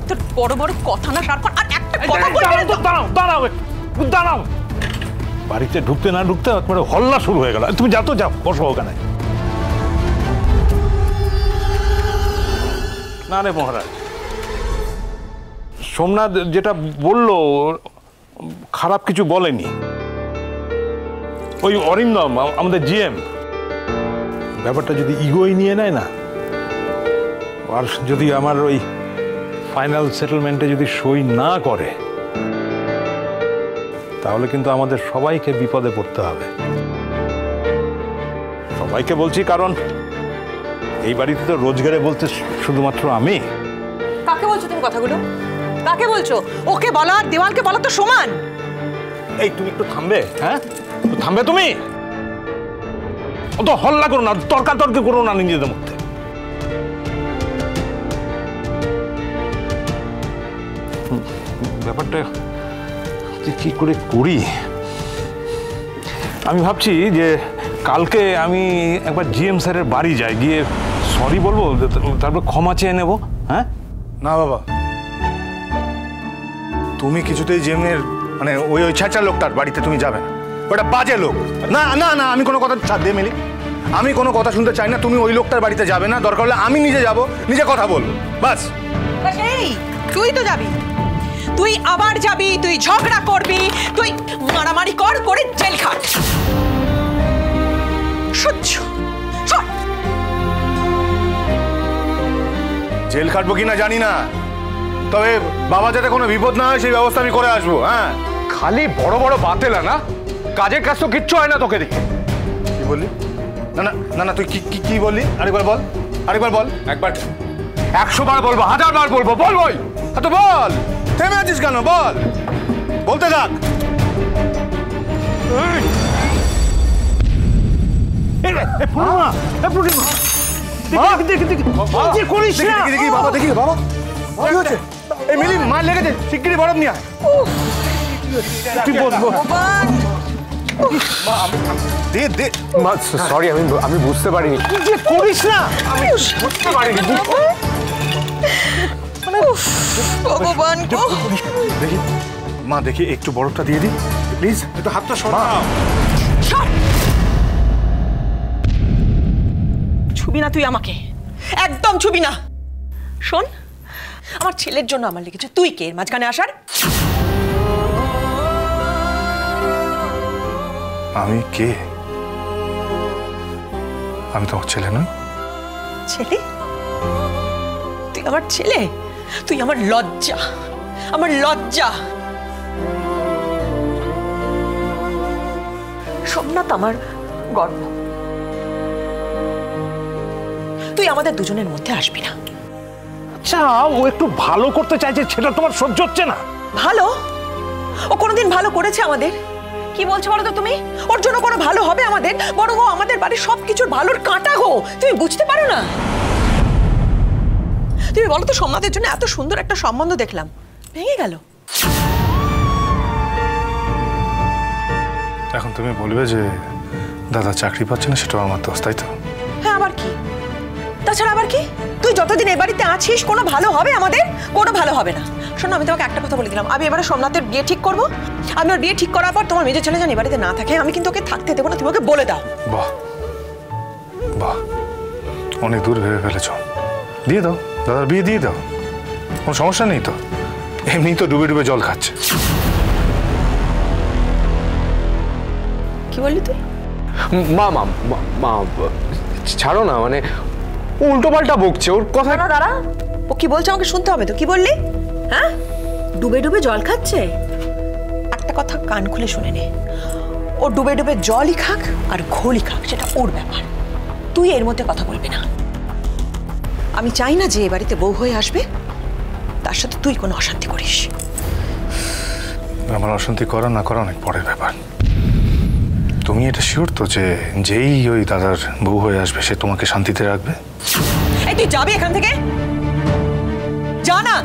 তোর বড় বড় কথা না সারক্ষণ আর একটা কথা বলবি না। দাঁড়াও দাঁড়াও দাঁড়াও, বাড়িতে ঢুকতে না ঢুকতে একবারে হল্লা শুরু হয়ে গেল। তুমি যাও তো, যাও বসো ওখানে। না রে মহারাজ, সোমনাথ যেটা বললো খারাপ কিছু বলেনি। ওই অরিন্দম আমাদের জিএম ব্যাপারটা যদি ইগোই নিয়ে নেয় না, আর যদি আমার ওই ফাইনাল সেটেলমেন্টে যদি সই না করে, তাহলে কিন্তু আমাদের সবাইকে বিপদে পড়তে হবে। সবাইকে বলছি কারণ এই বাড়িতে তো রোজগারে বলতে শুধুমাত্র আমি। কাকে বলছো তুমি কথাগুলো? কাকে বলছো? ওকে বলা আর দেওয়ালকে বলা তো সমান। এই তুমি একটু থামবে? হ্যাঁ, থামবে তুমি? অত হল্লা করো না, তর্কাতর্কি করো না নিজেদের মধ্যে। ব্যাপারটা কি করে করি আমি ভাবছি যে কালকে আমি একবার জিএম স্যারের বাড়ি যাই, গিয়ে সরি বলবো, তারপর ক্ষমা চেয়ে নেবো। হ্যাঁ না বাবা, তুমি কিছুতেই জিএমের মানে ওই ছাঁচা লোকটার বাড়িতে তুমি যাবে না, ওটা বাজে লোক। না না না, আমি কোনো কথা ছাড় দিয়ে মিলি, আমি কোনো কথা শুনতে চাই না। তুমি ওই লোকটার বাড়িতে যাবে না, দরকার হলে আমি নিজে যাব, নিজে কথা বলবো, বাস। এই তুই তো যাবি, তুই আবার যাবি, তুই ঝগড়া করবি, তুই মারামারি করে জেল খাট। সহ্য জেল খাটবো কিনা জানি না, তবে বাবা যাতে কোনো বিপদ না হয় সেই ব্যবস্থা আমি করে আসবো। হ্যাঁ, খালি বড় বড় বাতেলা না, কাজের কাজ তো কিচ্ছু হয় না তোকে দেখে। কি বললি? না না না না, তুই কি কি বললি? আরেকবার বল, আরেকবার বল। একবার 100 বার বলবো, 1000 বার বলবো, বল বই। তো বল, থেমে আছিস কেন? বল, বলতে থাক। দেখি বাবা, দেখি বাবা, কি হচ্ছে? এই মিলি মার লেগেছে, শিগগিরই বরফ নিয়ে আয়। সরি, আমি বুঝতে পারিনি। করিস না, আমি বুঝতে পারিনি। ভগবান গো। দেখি মা, দেখি একটু বরফটা দিয়ে দি প্লিজ, একটু হাতটা সরাও। ছুবি না তুই আমাকে, একদম ছুবি না। শোন, আমার ছেলের জন্য আমার লেগেছে, তুই কে এর মাঝখানে আসার? আমি কে? আমি তোমার ছেলে নই। ছেলে? তুই আমার ছেলে? তুই আমার লজ্জা, আমার লজ্জা। সোমনাথ আমার গর্ব। তুই আমাদের দুজনের মধ্যে আসবি না। আচ্ছা, ও একটু ভালো করতে চাইছে, সেটা তোমার সহ্য হচ্ছে না? ভালো? ও কোনোদিন ভালো করেছে আমাদের? কি বলছো বলো তো তুমি? ওর জন্য কোনো ভালো হবে আমাদের? বরং ও আমাদের বাড়ির সবকিছুর ভালোর কাঁটা গো। তুমি বুঝতে পারো না? তুমি বলো তো, সোমনাথের জন্য এত সুন্দর একটা সম্বন্ধ দেখলাম, ভেঙে গেল। এখন তুমি বলবে যে দাদা চাকরি পাচ্ছে না, সেটাও আমার দোষ, তাই তো? হ্যাঁ, আবার কি? তাছাড়া আবার কি? তুই যতদিন এই বাড়িতে আছিস কোনো ভালো হবে আমাদের? কোনো ভালো হবে না। শোনো, আমি তোমাকে একটা কথা বলে দিলাম, আমি এবারে সোমনাথের বিয়ে ঠিক করবো। আমি ওর বিয়ে ঠিক করার পর তোমার মেজো ছেলে যেন এই বাড়িতে না থাকে, আমি কিন্তু ওকে থাকতে দেবো না। তুমি ওকে বলে দাও। বাহ বাহ, অনেক দূর ভেবে ফেলেছ। দিয়ে দাও, দাদার বিয়ে দিয়ে দাও, কোনো সমস্যা নেই তো। এমনি তো ডুবে ডুবে জল খাচ্ছে। কি বললি তুই? মা মা মা ছাড়ো না, মানে উল্টো পাল্টা বকছে, ওর কথা। দাঁড়া, ও কি বলছে আমাকে শুনতে হবে তো। কি বললি? হ্যাঁ, ডুবে ডুবে জল খাচ্ছে? একটা কথা কান খুলে শুনে নে, ও ডুবে ডুবে জলই খাক আর ঘোলই খাক, সেটা ওর ব্যাপার। তুই এর মধ্যে কথা বলবি না। আমি চাই না যে এ বাড়িতে বউ হয়ে আসবে, তার সাথে তুই কোনো অশান্তি করিস। আমার অশান্তি করা না করা অনেক পরের ব্যাপার। তুমি এটা শিওর তো যে যেই ওই দাদার বউ হয়ে আসবে সে তোমাকে শান্তিতে রাখবে? এই তুই যাবি এখান থেকে? যা না।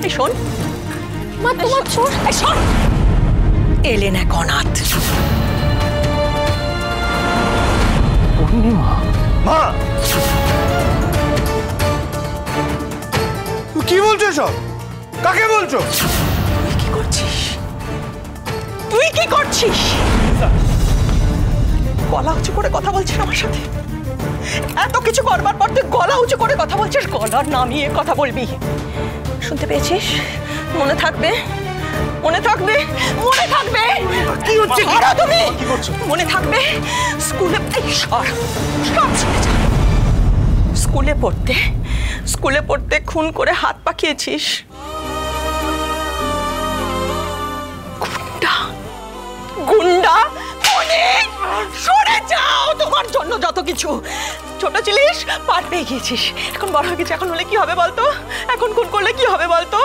এই শোন মা, তোমার ছোট শোন, এলেন এক অনাথ। পূর্ণিমা, মা এসব? কাকে বলছো? তুই কি করছিস? তুই কি করছিস? গলা উঁচু করে কথা বলছিস আমার সাথে? এত কিছু করবার পর তুই গলা উঁচু করে কথা বলছিস? গলা নামিয়ে কথা বলবি। শুনতে পেয়েছিস? মনে থাকবে, মনে থাকবে, মনে থাকবে। কি হচ্ছে? তুমি কি করছো? মনে থাকবে স্কুলে সব শুনে যা। স্কুলে পড়তে খুন করে হাত পাকিয়েছিস। গুন্ডা সরে যাও। তোমার জন্য যত কিছু। ছোট ছিলিস, পার পেয়ে গিয়েছিস। এখন বড় হয়ে গেছে, এখন হলে কি হবে বলতো? এখন খুন করলে কি হবে বলতো?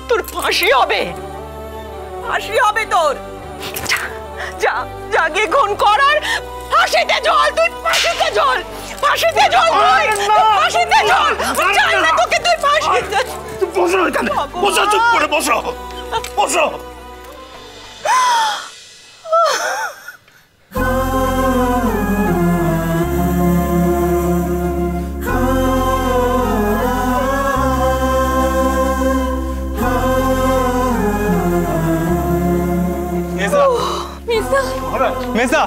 তোর ফাঁসি হবে, ফাঁসি হবে তোর। যা যা গিয়ে খুন করার ফাঁসিতে জল। তুই ফাঁসিতে জল, ফাঁসিতে জল, ফাঁসিতে জল। চাই না তোকে, তুই ফাঁসিতে। বসো এখানে, বসো, চুপ করে বসো, বসো। মেজদা,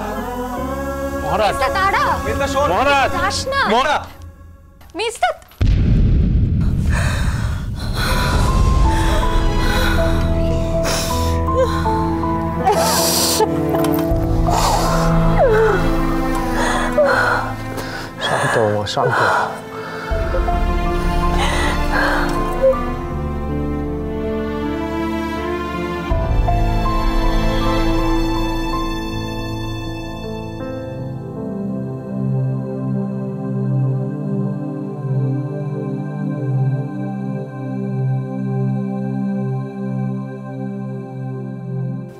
মহারাজ দাঁড়া। মহারাজ, যাস না মহারাজ। মেজদা। শান্ত মা, শান্ত।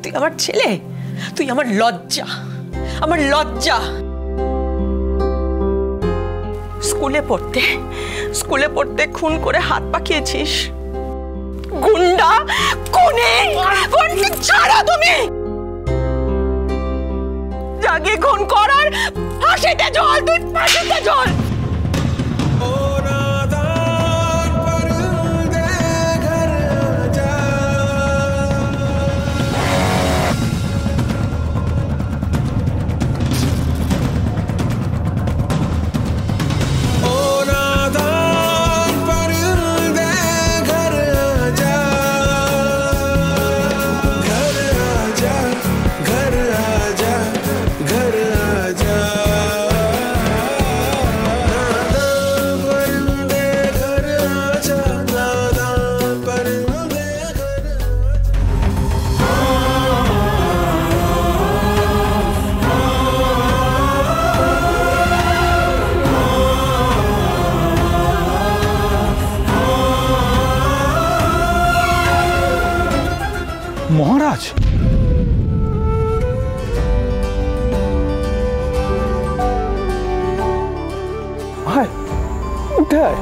তুই আমার ছেলে, তুই আমার লজ্জা, আমার লজ্জা। স্কুলে পড়তে খুন করে হাত পাকিয়েছিস। গুন্ডা, কোনে ছাড়া তুমি। জাগে খুন করার ফাঁসিতে জল। তুই ফাঁসিতে জল। মহারাজ, আয়, উঠে আয়।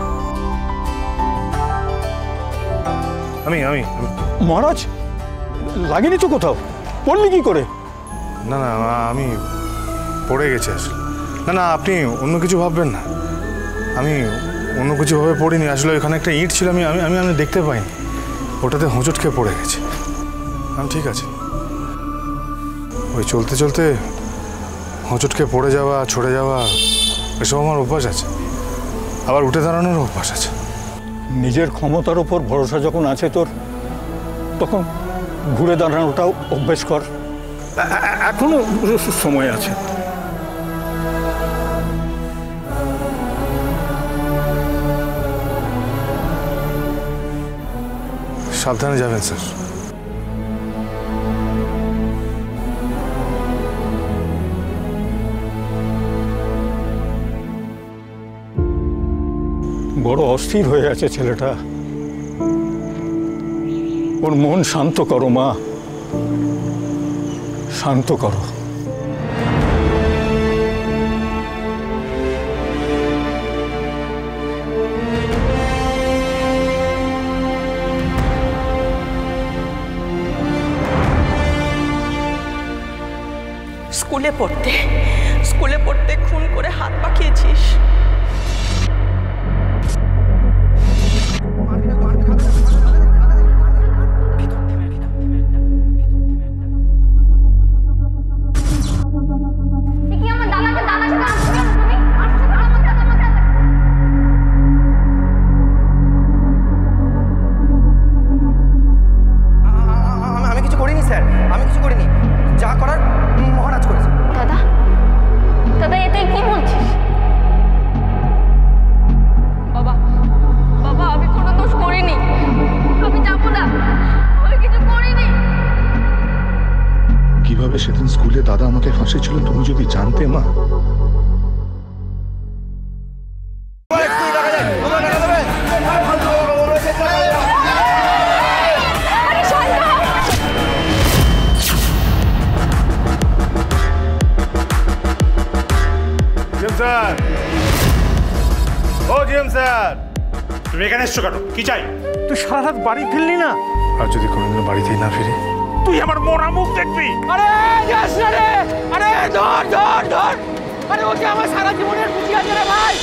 আমি মহারাজ, লাগেনি তো কোথাও? পড়লি কি করে? না না, আমি পড়ে গেছি আসলে। না না, আপনি অন্য কিছু ভাববেন না। আমি অন্য কিছু ভাবে পড়িনি আসলে। ওইখানে একটা ইঁট ছিল, আমি আমি আমি দেখতে পাইনি। ওটাতে হোঁচট খেয়ে পড়ে গেছে। আমি ঠিক আছে। ওই চলতে চলতে হোঁচট খেয়ে পড়ে যাওয়া, ছড়ে যাওয়া, এসব আমার অভ্যাস আছে। আবার উঠে দাঁড়ানোর অভ্যাস আছে। নিজের ক্ষমতার উপর ভরসা যখন আছে তোর, তখন ঘুরে দাঁড়ানোটাও অভ্যেস কর। এখনো সময় আছে। সাবধানে যাবেন স্যার। বড় অস্থির হয়ে আছে ছেলেটা। ওর মন শান্ত করো মা, শান্ত করো। স্কুলে পড়তে খুন করে হাত পাকিয়েছিস। দাদা আমাকে ফাঁসিয়েছিল তুমি যদি জানতে মা। স্যার, ও জিএম স্যার, তুমি এখানে এসছো কেন? কি চাই? তুই সারা রাত বাড়ি ফিরলি না? আর যদি কোনোদিনও বাড়িতেই না ফিরে? তুই আমার মোরা মুখ দেখবি? আরে যাস না রে, আরে ধর ধর ধর, আরে ওকে আমার সারা জীবনের খুশি আছে রে ভাই।